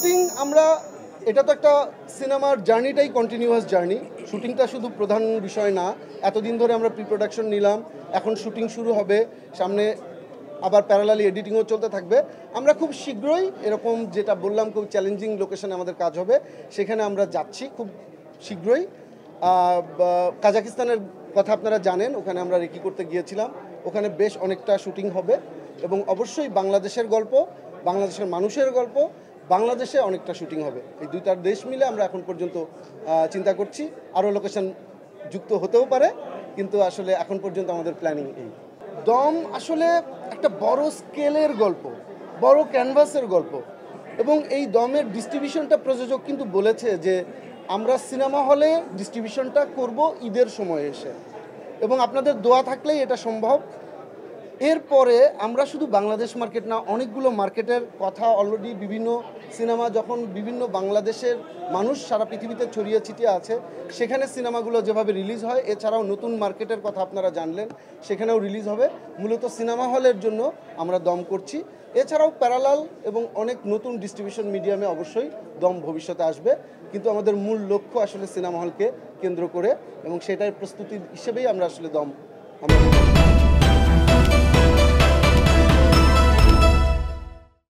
Shooting আমরা এটা তো একটা সিনেমার জার্নিটাই কন্টিনিউয়াস জার্নি। শুটিংটা শুধু প্রধান বিষয় না। এতদিন ধরে আমরা প্রি প্রোডাকশন নিলাম, এখন শুটিং শুরু হবে, সামনে আবার প্যারালালি এডিটিংও চলতে থাকবে। আমরা খুব শীঘ্রই এরকম যেটা বললাম খুব চ্যালেঞ্জিং লোকেশনে আমাদের কাজ হবে, সেখানে আমরা যাচ্ছি খুব শীঘ্রই। কাজাকিস্তানের কথা আপনারা জানেন, ওখানে আমরা রেকি করতে গিয়েছিলাম, ওখানে বেশ অনেকটা শুটিং হবে এবং অবশ্যই বাংলাদেশের গল্প, বাংলাদেশের মানুষের গল্প, বাংলাদেশে অনেকটা শুটিং হবে। এই দুইটা দেশ মিলে আমরা এখন পর্যন্ত চিন্তা করছি, আরও লোকেশন যুক্ত হতেও পারে, কিন্তু আসলে এখন পর্যন্ত আমাদের প্ল্যানিং এই। দম আসলে একটা বড় স্কেলের গল্প, বড় ক্যানভাসের গল্প, এবং এই দমের ডিস্ট্রিবিউশনটা প্রযোজক কিন্তু বলেছে যে আমরা সিনেমা হলে ডিস্ট্রিবিউশনটা করব ঈদের সময় এসে, এবং আপনাদের দোয়া থাকলেই এটা সম্ভব। এরপরে আমরা শুধু বাংলাদেশ মার্কেট না, অনেকগুলো মার্কেটের কথা অলরেডি বিভিন্ন সিনেমা যখন বিভিন্ন বাংলাদেশের মানুষ সারা পৃথিবীতে ছড়িয়ে ছিটিয়ে আছে, সেখানে সিনেমাগুলো যেভাবে রিলিজ হয়, এছাড়াও নতুন মার্কেটের কথা আপনারা জানলেন, সেখানেও রিলিজ হবে। মূলত সিনেমা হলের জন্য আমরা দম করছি, এছাড়াও প্যারালাল এবং অনেক নতুন ডিস্ট্রিবিউশন মিডিয়ামে অবশ্যই দম ভবিষ্যতে আসবে, কিন্তু আমাদের মূল লক্ষ্য আসলে সিনেমা হলকে কেন্দ্র করে, এবং সেটার প্রস্তুতি হিসেবেই আমরা আসলে দম আমরা